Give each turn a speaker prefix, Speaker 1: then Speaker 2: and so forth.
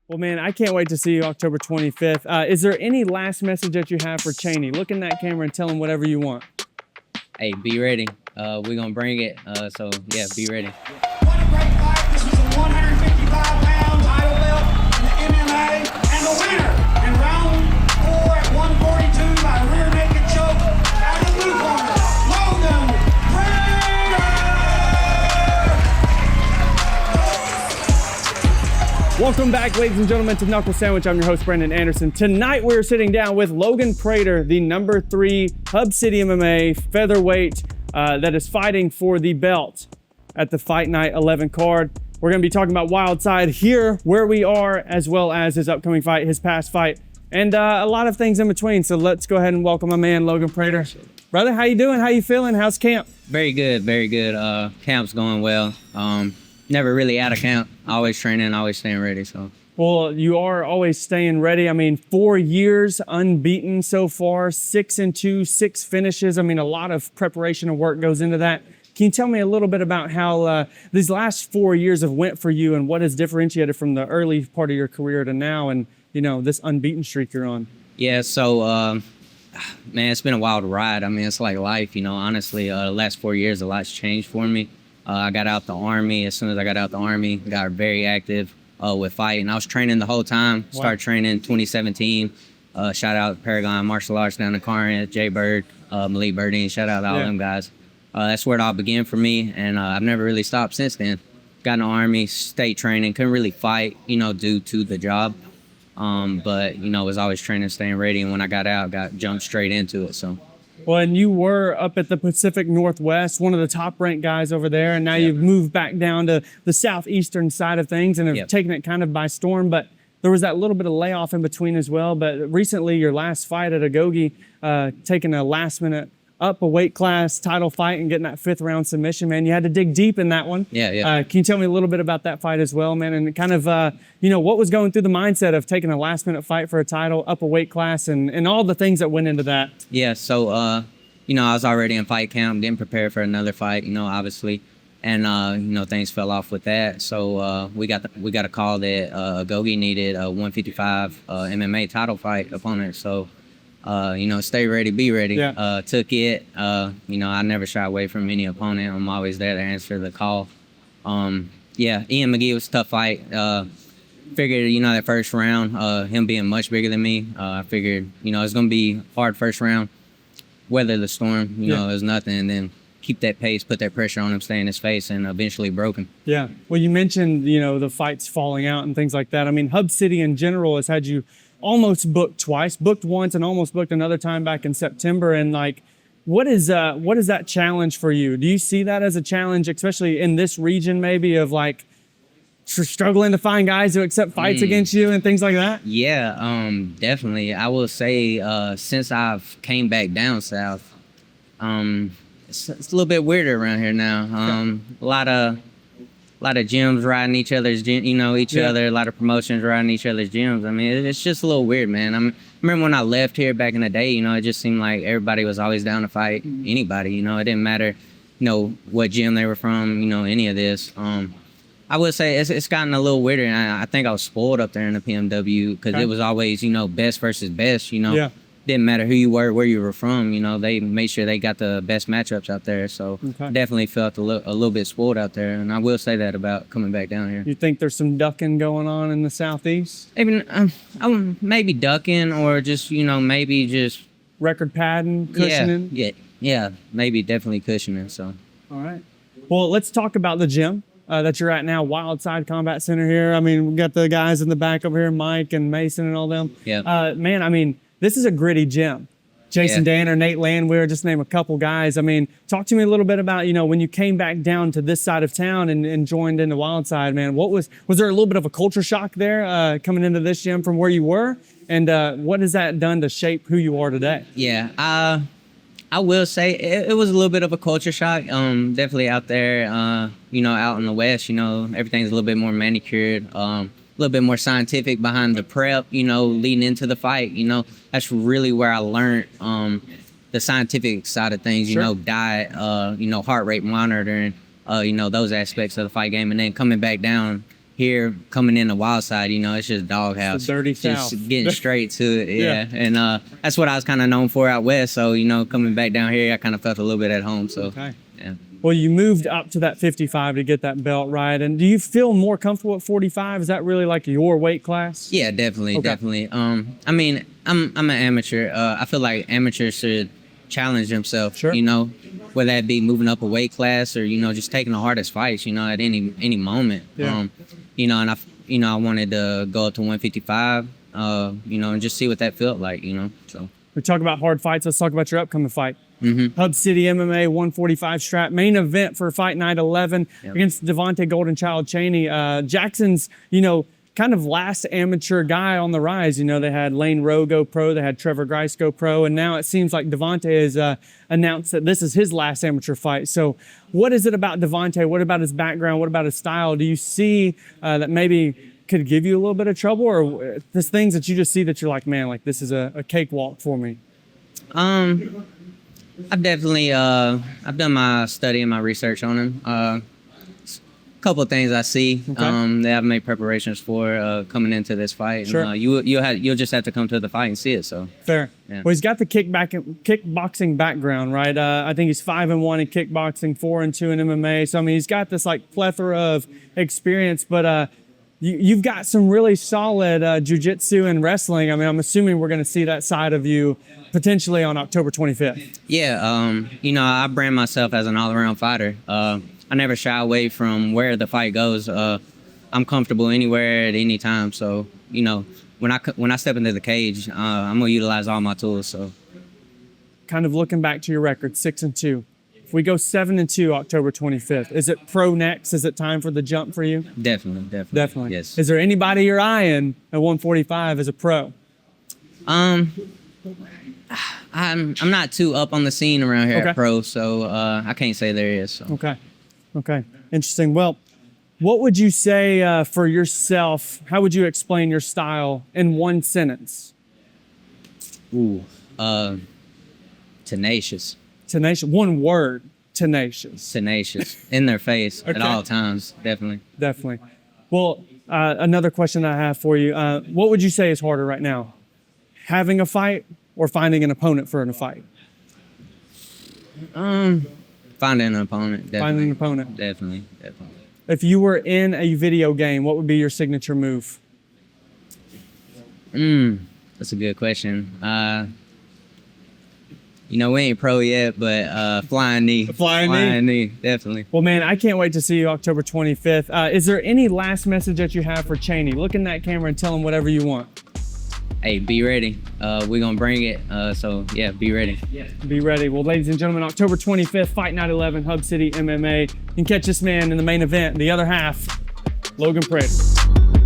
Speaker 1: Well, man, I can't wait to see you October 25th. Is there any last message that you have for Chaney? Look in that camera and tell him whatever you want.
Speaker 2: Hey, be ready. We're going to bring it. So, yeah, be ready.
Speaker 3: What a great fight. This was a 155-pound title belt in the MMA. And the winner in round 4 at 142 by rear naked choke out of the blue corner, Logan Prater.
Speaker 1: Welcome back, ladies and gentlemen, to Knuckle Sandwich. I'm your host, Brandon Anderson. Tonight, we're sitting down with Logan Prater, the number 3 Hub City MMA featherweight that is fighting for the belt at the Fight Night 11 card. We're going to be talking about Wildside here, where we are, as well as his upcoming fight, his past fight, and a lot of things in between. So let's go ahead and welcome my man, Logan Prater. Brother, how you doing? How you feeling? How's camp?
Speaker 2: Very good, very good. Camp's going well. Never really out of camp. Always training, always staying ready. So.
Speaker 1: Well, you are always staying ready. I mean, 4 years unbeaten so far, 6-2, 6 finishes. I mean, a lot of preparation and work goes into that. Can you tell me a little bit about how these last 4 years have went for you and what has differentiated from the early part of your career to now and, you know, this unbeaten streak you're on?
Speaker 2: Yeah, so, man, it's been a wild ride. I mean, it's like life, you know, honestly. The last 4 years, a lot's changed for me. I got out the Army. As soon as I got out the Army, got very active with fighting. I was training the whole time.
Speaker 1: Wow.
Speaker 2: Started training in 2017. Shout out Paragon Martial Arts down in Corinth, Jay Bird, Malik Birdine. Shout out to all them guys. That's where it all began for me, and I've never really stopped since then. Got in the Army, stayed training, couldn't really fight, you know, due to the job. But, you know, was always training, staying ready, and when I got out, jumped straight into it, so.
Speaker 1: Well, and you were up at the Pacific Northwest, one of the top-ranked guys over there, and now you've moved back down to the southeastern side of things and have taken it kind of by storm. But there was that little bit of layoff in between as well. But recently, your last fight at Agoge, taking a last-minute up a weight class title fight and getting that 5th-round submission, man. You had to dig deep in that one.
Speaker 2: Yeah.
Speaker 1: Can you tell me a little bit about that fight as well, man? And kind of, you know, what was going through the mindset of taking a last-minute fight for a title, up a weight class, and all the things that went into that?
Speaker 2: Yeah, so, you know, I was already in fight camp, getting prepared for another fight, you know, obviously. And, you know, things fell off with that. So we got a call that Agoge needed a 155 MMA title fight opponent. So, you know, stay ready, be ready.
Speaker 1: Yeah.
Speaker 2: Took it. You know, I never shy away from any opponent. I'm always there to answer the call. Yeah, Ian McGee was a tough fight. Figured, you know, that first round, him being much bigger than me, I figured, you know, it's going to be hard first round. Weather the storm, you know, it was nothing. And then keep that pace, put that pressure on him, stay in his face, and eventually broke him.
Speaker 1: Yeah. Well, you mentioned, you know, the fights falling out and things like that. I mean, Hub City in general has had you almost booked twice, booked once and almost booked another time back in September. And like, what is that challenge for you? Do you see that as a challenge, especially in this region maybe of like struggling to find guys who accept fights against you and things like that?
Speaker 2: Yeah, definitely. I will say since I've came back down south, it's a little bit weirder around here now. A lot of gyms riding each other's, you know, other. A lot of promotions riding each other's gyms. I mean, it's just a little weird, man. I remember when I left here back in the day, you know, it just seemed like everybody was always down to fight anybody. You know, it didn't matter, you know, what gym they were from, you know, any of this. I would say it's gotten a little weirder, and I think I was spoiled up there in the PMW because it was always, you know, best versus best, you know.
Speaker 1: Yeah.
Speaker 2: Didn't matter who you were, where you were from, you know, they made sure they got the best matchups out there. So definitely felt a little bit spoiled out there, and I will say that about coming back down here.
Speaker 1: You think there's some ducking going on in the southeast?
Speaker 2: Maybe, maybe ducking or just, you know, maybe just...
Speaker 1: Record padding, cushioning?
Speaker 2: Yeah, maybe definitely cushioning, so.
Speaker 1: All right. Well, let's talk about the gym that you're at now, Wildside Combat Center here. I mean, we got the guys in the back over here, Mike and Mason and all them.
Speaker 2: Yeah.
Speaker 1: Man, I mean, this is a gritty gym. Jason Danner, Nate Landwehr, just name a couple guys. I mean, talk to me a little bit about, you know, when you came back down to this side of town and joined into Wildside, man, was there a little bit of a culture shock there coming into this gym from where you were? And what has that done to shape who you are today?
Speaker 2: Yeah, I will say it was a little bit of a culture shock. Definitely out there, you know, out in the West, you know, everything's a little bit more manicured. A little bit more scientific behind the prep, you know, leading into the fight. You know, that's really where I learned the scientific side of things, you know, diet, you know, heart rate monitoring, you know, those aspects of the fight game. And then coming back down, here coming in the wild side, you know, it's just doghouse.
Speaker 1: The dirty
Speaker 2: just
Speaker 1: South.
Speaker 2: getting straight to it.
Speaker 1: Yeah.
Speaker 2: Yeah. And that's what I was kind of known for out west. So, you know, coming back down here, I kind of felt a little bit at home. So,
Speaker 1: Okay.
Speaker 2: yeah.
Speaker 1: Well, you moved up to that 55 to get that belt, right? And do you feel more comfortable at 45? Is that really like your weight class?
Speaker 2: Yeah, definitely,
Speaker 1: Okay.
Speaker 2: definitely. I mean, I'm an amateur. I feel like amateurs should challenge themselves.
Speaker 1: Sure.
Speaker 2: You know, whether that be moving up a weight class or, you know, just taking the hardest fights, you know, at any moment.
Speaker 1: Yeah.
Speaker 2: You know, and I wanted to go up to 155. You know, and just see what that felt like. You know, so.
Speaker 1: We talk about hard fights. Let's talk about your upcoming fight.
Speaker 2: Mm-hmm.
Speaker 1: Hub City MMA 145 strap main event for Fight Night 11 against Devante Chaney. Jackson's, you know, kind of last amateur guy on the rise. You know, they had Lane Rowe go pro, they had Trevor Grice go pro, and now it seems like Devante has announced that this is his last amateur fight. So what is it about Devante? What about his background? What about his style? Do you see that maybe could give you a little bit of trouble, or there's things that you just see that you're like, man, like this is a cakewalk for me?
Speaker 2: I've definitely I've done my study and my research on him. A couple of things I see that I've made preparations for coming into this fight.
Speaker 1: Sure.
Speaker 2: And, you'll just have to come to the fight and see it. So
Speaker 1: Fair.
Speaker 2: Yeah.
Speaker 1: Well, he's got the kickboxing background, right? I think he's 5-1 in kickboxing, 4-2 in MMA. So I mean, he's got this like plethora of experience, but you've got some really solid jiu-jitsu and wrestling. I mean, I'm assuming we're going to see that side of you potentially on October 25th.
Speaker 2: yeah, you know, I brand myself as an all-around fighter. I never shy away from where the fight goes. I'm comfortable anywhere at any time. So, you know, when I step into the cage, I'm gonna utilize all my tools. So,
Speaker 1: Kind of looking back to your record, 6-2. If we go 7-2 October 25th, is it pro next? Is it time for the jump for you?
Speaker 2: definitely. Yes.
Speaker 1: Is there anybody you're eyeing at 145 as a pro?
Speaker 2: I'm not too up on the scene around here
Speaker 1: Okay.
Speaker 2: at pro, so I can't say there is. So.
Speaker 1: Okay. Interesting. Well, what would you say for yourself? How would you explain your style in one sentence?
Speaker 2: Ooh, tenacious.
Speaker 1: Tenacious. One word. Tenacious.
Speaker 2: Tenacious. In their face at
Speaker 1: Okay.
Speaker 2: all times, definitely.
Speaker 1: Definitely. Well, another question I have for you. What would you say is harder right now? Having a fight or finding an opponent for a fight?
Speaker 2: Finding an opponent, definitely.
Speaker 1: Finding an opponent.
Speaker 2: Definitely.
Speaker 1: If you were in a video game, what would be your signature move?
Speaker 2: That's a good question. You know, we ain't pro yet, but flying knee.
Speaker 1: Flying knee?
Speaker 2: Definitely.
Speaker 1: Well, man, I can't wait to see you October 25th. Is there any last message that you have for Chaney? Look in that camera and tell him whatever you want.
Speaker 2: Hey, be ready. We're going to bring it. So, yeah, be ready.
Speaker 1: Be ready. Well, ladies and gentlemen, October 25th, Fight Night 11, Hub City MMA. You can catch this man in the main event, the other half, Logan Prater.